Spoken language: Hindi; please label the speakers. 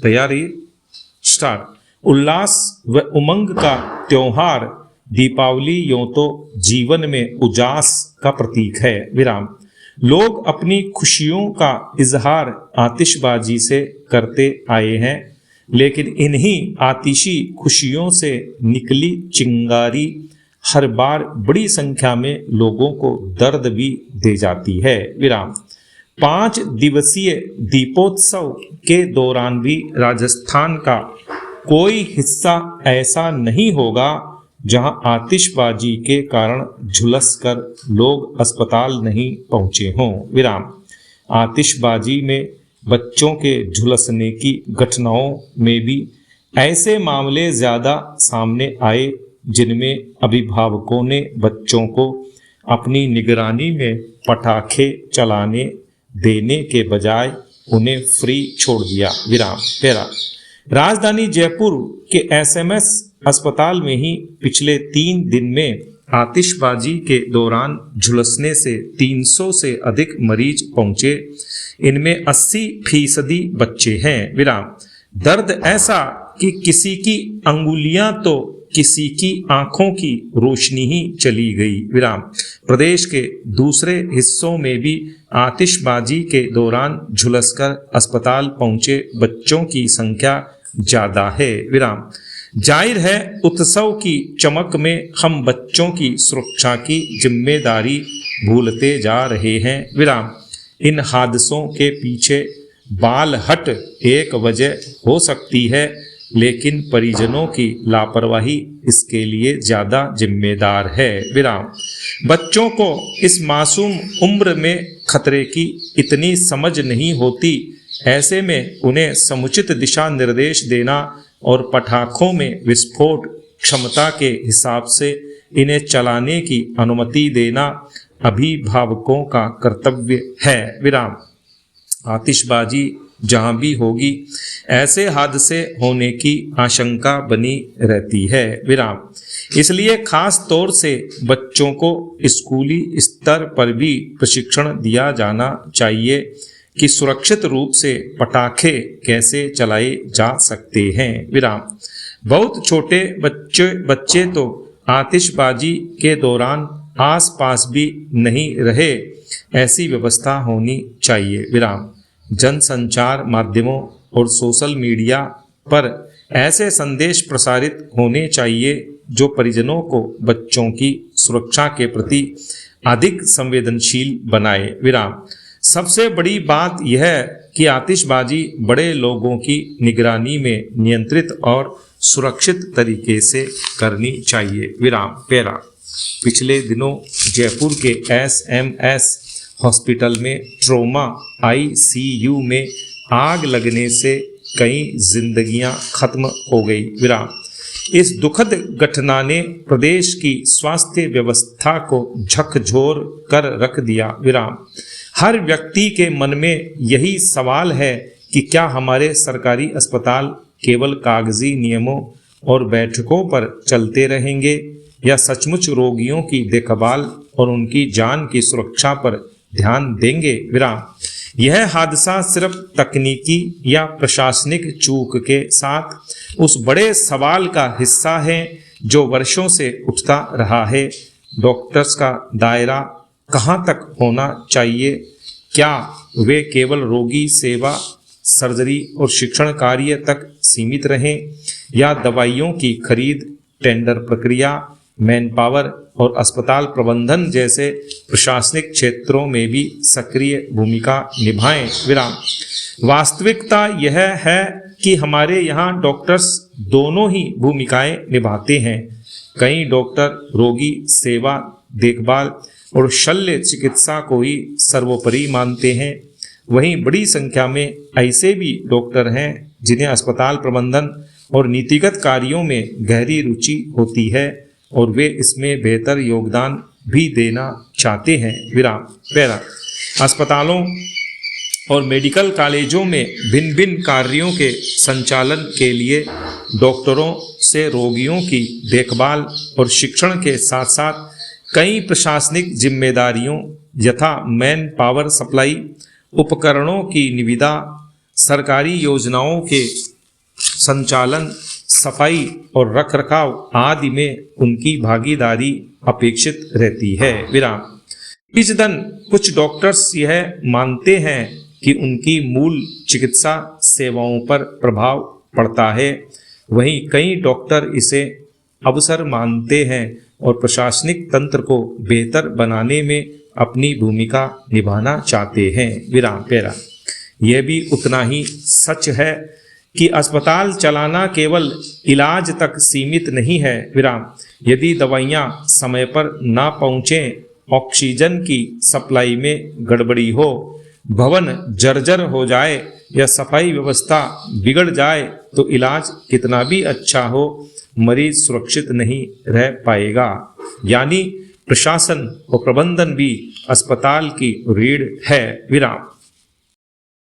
Speaker 1: तैयारी स्टार्ट। उल्लास व उमंग का त्योहार दीपावली यूं तो जीवन में उजास का प्रतीक है। विराम। लोग अपनी खुशियों का इजहार आतिशबाजी से करते आए हैं, लेकिन इन्हीं आतिशी खुशियों से निकली चिंगारी हर बार बड़ी संख्या में लोगों को दर्द भी दे जाती है। विराम। 5 दिवसीय दीपोत्सव के दौरान भी राजस्थान का कोई हिस्सा ऐसा नहीं होगा जहां आतिशबाजी के कारण झुलसकर लोग अस्पताल नहीं पहुंचे हों। विराम। आतिशबाजी में बच्चों के झुलसने की घटनाओं में भी ऐसे मामले ज़्यादा सामने आए जिनमें अभिभावकों ने बच्चों को अपनी निगरानी में पटाखे चलाने देने के बजाय उन्हें फ्री छोड़ दिया। विराम। पैरा। राजधानी जयपुर के एसएमएस अस्पताल में ही पिछले 3 दिन में आतिशबाजी के दौरान झुलसने से 300 से अधिक मरीज पहुंचे। इनमें 80% बच्चे हैं। विराम। दर्द ऐसा कि किसी की अंगुलियां तो किसी की आंखों की रोशनी ही चली गई। विराम। प्रदेश के दूसरे हिस्सों में भी आतिशबाजी के दौरान झुलसकर अस्पताल पहुंचे बच्चों की संख्या ज्यादा है। विराम। जाहिर है उत्सव की चमक में हम बच्चों की सुरक्षा की जिम्मेदारी भूलते जा रहे हैं। विराम। इन हादसों के पीछे बालहट एक वजह हो सकती है, लेकिन परिजनों की लापरवाही इसके लिए ज्यादा जिम्मेदार है। विराम। बच्चों को इस मासूम उम्र में खतरे की इतनी समझ नहीं होती, ऐसे में उन्हें समुचित दिशा निर्देश देना और पटाखों में विस्फोट क्षमता के हिसाब से इन्हें चलाने की अनुमति देना अभिभावकों का कर्तव्य है। विराम। आतिशबाजी जहां भी होगी ऐसे हादसे होने की आशंका बनी रहती है। विराम। इसलिए खास तौर से बच्चों को स्कूली स्तर पर भी प्रशिक्षण दिया जाना चाहिए कि सुरक्षित रूप से पटाखे कैसे चलाए जा सकते हैं। विराम। बहुत छोटे बच्चे तो आतिशबाजी के दौरान आसपास भी नहीं रहे, ऐसी व्यवस्था होनी चाहिए। विराम। जनसंचार माध्यमों और सोशल मीडिया पर ऐसे संदेश प्रसारित होने चाहिए जो परिजनों को बच्चों की सुरक्षा के प्रति अधिक संवेदनशील बनाए। विराम। सबसे बड़ी बात यह है कि आतिशबाजी बड़े लोगों की निगरानी में नियंत्रित और सुरक्षित तरीके से करनी चाहिए। विराम। पैरा। पिछले दिनों जयपुर के एसएमएस हॉस्पिटल में ट्रॉमा आईसीयू में आग लगने से कई जिंदगियां खत्म हो गई। विराम। इस दुखद घटना ने प्रदेश की स्वास्थ्य व्यवस्था को झकझोर कर रख दिया। विराम। हर व्यक्ति के मन में यही सवाल है कि क्या हमारे सरकारी अस्पताल केवल कागजी नियमों और बैठकों पर चलते रहेंगे या सचमुच रोगियों की देखभाल और उनकी जान की सुरक्षा पर ध्यान देंगे। विराम। यह हादसा सिर्फ तकनीकी या प्रशासनिक चूक के साथ उस बड़े सवाल का हिस्सा है जो वर्षों से उठता रहा है। डॉक्टर्स का दायरा कहाँ तक होना चाहिए? क्या वे केवल रोगी सेवा, सर्जरी और शिक्षण कार्य तक सीमित रहें या दवाइयों की खरीद, टेंडर प्रक्रिया, मैन पावर और अस्पताल प्रबंधन जैसे प्रशासनिक क्षेत्रों में भी सक्रिय भूमिका निभाएं? विराम। वास्तविकता यह है कि हमारे यहाँ डॉक्टर्स दोनों ही भूमिकाएं निभाते हैं। कई डॉक्टर रोगी सेवा, देखभाल और शल्य चिकित्सा को ही सर्वोपरि मानते हैं। वहीं बड़ी संख्या में ऐसे भी डॉक्टर हैं जिन्हें अस्पताल प्रबंधन और नीतिगत कार्यों में गहरी रुचि होती है और वे इसमें बेहतर योगदान भी देना चाहते हैं। विराम। पैरा। अस्पतालों और मेडिकल कॉलेजों में भिन्न भिन्न कार्यों के संचालन के लिए डॉक्टरों से रोगियों की देखभाल और शिक्षण के साथ साथ कई प्रशासनिक जिम्मेदारियों यथा मैन पावर सप्लाई, उपकरणों की निविदा, सरकारी योजनाओं के संचालन, सफाई और रखरखाव आदि में उनकी भागीदारी अपेक्षित रहती है। विराम। इजदन कुछ डॉक्टर्स यह मानते हैं कि उनकी मूल चिकित्सा सेवाओं पर प्रभाव पड़ता है, वहीं कई डॉक्टर इसे अवसर मानते हैं और प्रशासनिक तंत्र को बेहतर बनाने में अपनी भूमिका निभाना चाहते हैं। विराम पैरा। यह भी उतना ही सच है कि अस्पताल चलाना केवल इलाज तक सीमित नहीं है। विराम। यदि दवाइयाँ समय पर ना पहुँचें, ऑक्सीजन की सप्लाई में गड़बड़ी हो, भवन जर्जर हो जाए या सफाई व्यवस्था बिगड़ जाए तो इलाज कितना भी अच्छा हो, मरीज सुरक्षित नहीं रह पाएगा। यानी प्रशासन और प्रबंधन भी अस्पताल की रीढ़ है। विराम।